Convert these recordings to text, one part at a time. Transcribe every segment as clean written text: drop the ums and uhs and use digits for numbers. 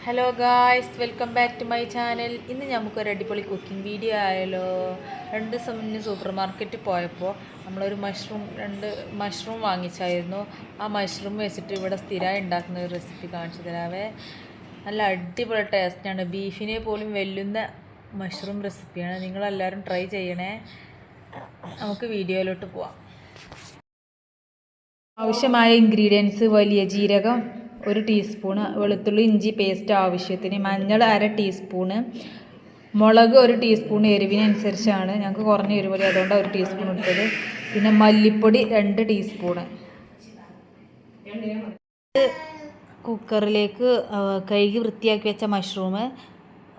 Hello guys, welcome back to my channel. ഇന്ന് നമുക്കൊരു അടിപൊളി കുക്കിംഗ് വീഡിയോ ആയാലോ. 2 ദിവസം മുന്നേ സൂപ്പർ മാർക്കറ്റിൽ പോയപ്പോൾ നമ്മളൊരു രണ്ട് മഷ്റൂം വാങ്ങിച്ചായിരുന്നു. ആ മഷ്റൂം വെച്ചിട്ട് ഇവിടെ സ്ഥിരമായി ഉണ്ടാക്കുന്ന ഒരു റെസിപ്പി കാണിച്ചു തരാവേ. നല്ല അടിപൊളി ടേസ്റ്റാണ്. ബീഫിനെ പോലും വെല്ലുന്ന മഷ്റൂം റെസിപ്പിയാണ്. നിങ്ങളെല്ലാവരും ട്രൈ ചെയ്യണേ. നമുക്ക് വീഡിയോയിലോട്ട് പോവാം. ആവശ്യമായ ഇൻഗ്രീഡിയൻസ്: വലിയ ജീരകം 1 ടീസ്പൂണ്, വെളുത്തുള്ളി ഇഞ്ചി പേസ്റ്റ് ആവശ്യത്തിന്, മഞ്ഞൾ 1/2 ടീസ്പൂണ്, മുളക് 1 ടീസ്പൂൺ, എരിവിനനുസരിച്ചാണ്. ഞങ്ങൾക്ക് കുറഞ്ഞ എരിവ് അതുകൊണ്ട് 1 ടീസ്പൂൺ എടുത്തത്. പിന്നെ മല്ലിപ്പൊടി 2 ടീസ്പൂണ്. കുക്കറിലേക്ക് കഴുകി വൃത്തിയാക്കി വെച്ച മഷ്റൂം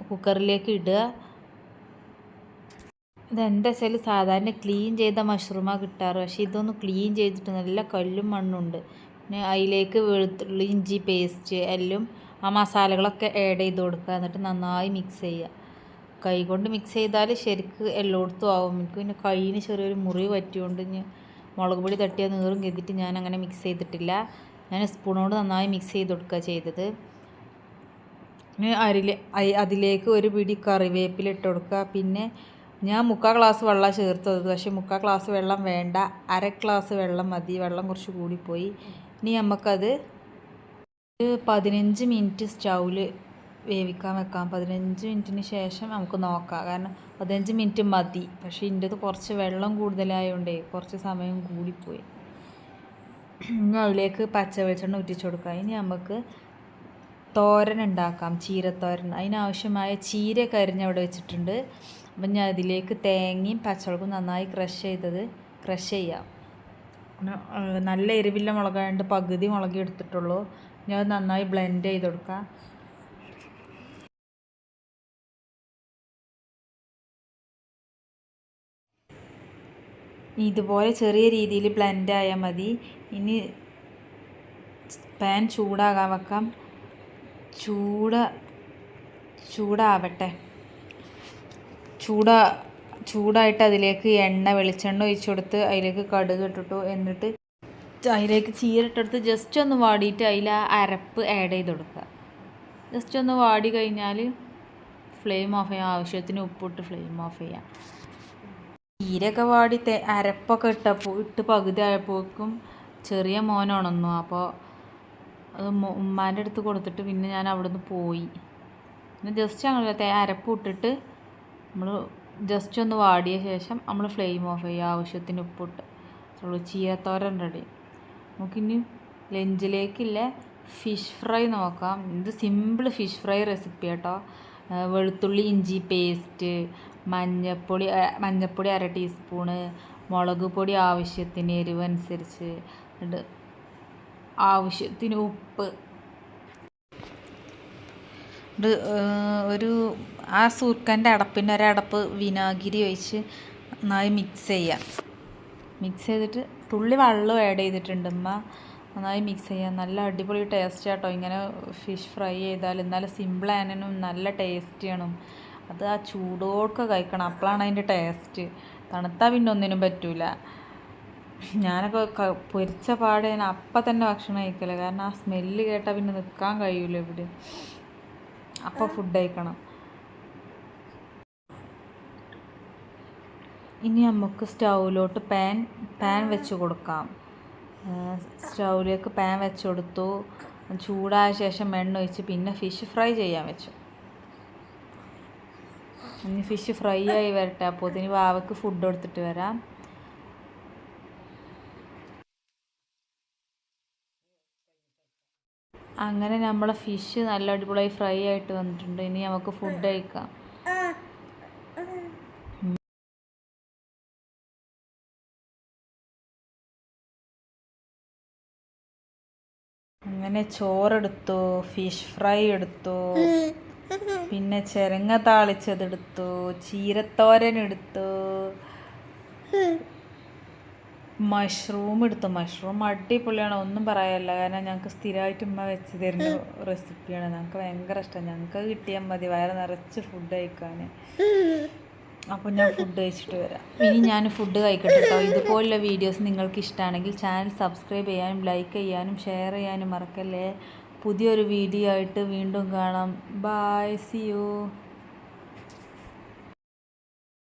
കുക്കറിലേക്ക് ഇടുക. ഇതെന്താ വെച്ചാൽ സാധാരണ ക്ലീൻ ചെയ്ത മഷ്റൂമാണ് കിട്ടാറ്, പക്ഷേ ഇതൊന്ന് ക്ലീൻ ചെയ്തിട്ട് നല്ല കല്ലും മണ്ണുണ്ട്. പിന്നെ അതിലേക്ക് വെളുത്തുള്ളി ഇഞ്ചി പേസ്റ്റ് എല്ലാം ആ മസാലകളൊക്കെ ആഡ് ചെയ്ത് കൊടുക്കുക. എന്നിട്ട് നന്നായി മിക്സ് ചെയ്യുക. കൈ കൊണ്ട് മിക്സ് ചെയ്താൽ ശരിക്ക് എല്ലായിടത്തും ആവും. എനിക്ക് പിന്നെ കൈയിന് ചെറിയൊരു മുറിവ് പറ്റിയോണ്ട് മുളക് പൊടി തട്ടിയാൽ നീറും കരുതിയിട്ട് ഞാൻ അങ്ങനെ മിക്സ് ചെയ്തിട്ടില്ല. ഞാൻ സ്പൂണോട് നന്നായി മിക്സ് ചെയ്ത് കൊടുക്കുക ചെയ്തത്. അതിലേക്ക് ഒരു പിടി കറിവേപ്പില ഇട്ട് കൊടുക്കുക. പിന്നെ ഞാൻ 3/4 ഗ്ലാസ് വെള്ളം ചേർത്തത്, പക്ഷേ 3/4 ഗ്ലാസ് വെള്ളം വേണ്ട, 1/2 ഗ്ലാസ് വെള്ളം മതി. വെള്ളം കുറച്ച് കൂടിപ്പോയി. ഇനി നമുക്കത് 15 മിനിറ്റ് സ്റ്റൗവിൽ വേവിക്കാൻ വെക്കാം. 15 മിനിറ്റിന് ശേഷം നമുക്ക് നോക്കാം. കാരണം 15 മിനിറ്റ് മതി. പക്ഷേ ഇതിൻ്റെത് കുറച്ച് വെള്ളം കൂടുതലായതുകൊണ്ടേ കുറച്ച് സമയം കൂടിപ്പോയി. ഇനി അതിലേക്ക് പച്ച വെളിച്ചെണ്ണ ഊറ്റിച്ച് കൊടുക്കാം. ഇനി നമുക്ക് തോരൻ ഉണ്ടാക്കാം, ചീരത്തോരൻ. അതിനാവശ്യമായ ചീര കരിഞ്ഞവിടെ വെച്ചിട്ടുണ്ട്. അപ്പം ഞാൻ അതിലേക്ക് തേങ്ങയും പച്ചമുളകും നന്നായി ക്രഷ് ചെയ്യാം. നല്ല എരിവില്ല മുളകായതുകൊണ്ട് പകുതി മുളക് എടുത്തിട്ടുള്ളൂ. ഞാൻ അത് നന്നായി ബ്ലെൻഡ് ചെയ്ത് കൊടുക്കാം. ഇതുപോലെ ചെറിയ രീതിയിൽ ബ്ലെൻഡ് ആയാൽ മതി. ഇനി പാൻ ചൂടാകാൻ വെക്കാം. ചൂടാവട്ടെ. ചൂടായിട്ട് അതിലേക്ക് വെളിച്ചെണ്ണ ഒഴിച്ചു കൊടുത്ത് അതിലേക്ക് കടുക് ഇട്ടിട്ടു. എന്നിട്ട് അതിലേക്ക് ചീര ഇട്ടെടുത്ത് ജസ്റ്റ് ഒന്ന് വാടിയിട്ട് അതിൽ ആ അരപ്പ് ആഡ് ചെയ്ത് കൊടുക്കുക. ജസ്റ്റ് ഒന്ന് വാടി കഴിഞ്ഞാൽ ഫ്ലെയിം ഓഫ് ചെയ്യാം. ആവശ്യത്തിന് ഉപ്പിട്ട് ഫ്ലെയിം ഓഫ് ചെയ്യാം. ചീരയൊക്കെ വാടി അരപ്പൊക്കെ ഇട്ട് പകുതി ആയപ്പോഴേക്കും ചെറിയ മോൻ ഉണർന്നു. അപ്പോൾ അത് ഉമ്മാൻ്റെ അടുത്ത് കൊടുത്തിട്ട് പിന്നെ ഞാൻ അവിടെ നിന്ന് പോയി. പിന്നെ ജസ്റ്റ് അങ്ങനെ അരപ്പ് ഇട്ടിട്ട് നമ്മൾ ജസ്റ്റ് ഒന്ന് വാടിയ ശേഷം നമ്മൾ ഫ്ലെയിം ഓഫ് ചെയ്യുക. ആവശ്യത്തിന് ഉപ്പിട്ട് ചീരത്തോരൻ റെഡി. നമുക്കിനി ലഞ്ചിലേക്കില്ല ഫിഷ് ഫ്രൈ നോക്കാം. ഇത് സിമ്പിൾ ഫിഷ് ഫ്രൈ റെസിപ്പി കേട്ടോ. വെളുത്തുള്ളി ഇഞ്ചി പേസ്റ്റ്, മഞ്ഞൾപ്പൊടി 1/2 ടീസ്പൂണ്, മുളക് പൊടി ആവശ്യത്തിന് എരിവനുസരിച്ച്, ആവശ്യത്തിന് ഉപ്പ്, ഒരു ആ സുർക്കൻ്റെ അടപ്പിൻ്റെ ഒരടപ്പ് വിനാഗിരി ഒഴിച്ച് നന്നായി മിക്സ് ചെയ്യാം. മിക്സ് ചെയ്തിട്ട് തുള്ളി വെള്ളം ആഡ് ചെയ്തിട്ടുണ്ട് ഉമ്മ. നന്നായി മിക്സ് ചെയ്യാം. നല്ല അടിപൊളി ടേസ്റ്റ് കേട്ടോ ഇങ്ങനെ ഫിഷ് ഫ്രൈ ചെയ്താൽ. എന്നാലും സിമ്പിളാനും നല്ല ടേസ്റ്റിയാണ്. അത് ആ ചൂടോടൊക്കെ കഴിക്കണം, അപ്പോഴാണ് അതിൻ്റെ ടേസ്റ്റ്. തണുത്താൽ പിന്നെ ഒന്നിനും പറ്റൂല. ഞാനൊക്കെ പൊരിച്ച പാടെ ഞാൻ അപ്പം തന്നെ ഭക്ഷണം കഴിക്കില്ല. കാരണം ആ സ്മെല്ല് കേട്ടാൽ പിന്നെ നിൽക്കാൻ കഴിയൂല ഇവിടെ. അപ്പോൾ ഫുഡ് കഴിക്കണം. ഇനി നമുക്ക് സ്റ്റൗവിലോട്ട് പാൻ വെച്ച് കൊടുക്കാം. സ്റ്റൗവിലേക്ക് പാൻ വെച്ച് കൊടുത്തു. ചൂടായ ശേഷം എണ്ണ ഒഴിച്ച് പിന്നെ ഫിഷ് ഫ്രൈ ചെയ്യാൻ വെച്ചു. ഇനി ഫിഷ് ഫ്രൈ ആയി വരട്ടെ. അപ്പോൾ ഇതിന് വാവയ്ക്ക് ഫുഡ് കൊടുത്തിട്ട് വരാം. അങ്ങനെ നമ്മളെ ഫിഷ് നല്ല അടിപൊളിയായി ഫ്രൈ ആയിട്ട് വന്നിട്ടുണ്ട്. ഇനി നമുക്ക് ഫുഡ് കഴിക്കാം. അങ്ങനെ ചോറെടുത്തു, ഫിഷ് ഫ്രൈ എടുത്തു, പിന്നെ ചെരങ്ങ താളിച്ചതെടുത്തു, ചീരത്തോരൻ എടുത്തു, മഷ്റൂം എടുത്തു. മഷ്റൂം അടിപൊളിയാണ്, ഒന്നും പറയാനില്ല. കാരണം ഞങ്ങൾക്ക് സ്ഥിരമായിട്ട് ഉമ്മ വെച്ച് തരുന്ന റെസിപ്പിയാണ്. ഞങ്ങൾക്ക് ഭയങ്കര ഇഷ്ടമാണ്. ഞങ്ങൾക്ക് കിട്ടിയാൽ മതി വയറ് നിറച്ച് ഫുഡ് കഴിക്കാൻ. അപ്പോൾ ഞാൻ ഫുഡ് കഴിച്ചിട്ട് വരാം. ഇനി ഞാൻ ഫുഡ് കഴിക്കട്ടെ കേട്ടോ. ഇതുപോലുള്ള വീഡിയോസ് നിങ്ങൾക്ക് ഇഷ്ടമാണെങ്കിൽ ചാനൽ സബ്സ്ക്രൈബ് ചെയ്യാനും ലൈക്ക് ചെയ്യാനും ഷെയർ ചെയ്യാനും മറക്കല്ലേ. പുതിയൊരു വീഡിയോ ആയിട്ട് വീണ്ടും കാണാം. Bye, see U.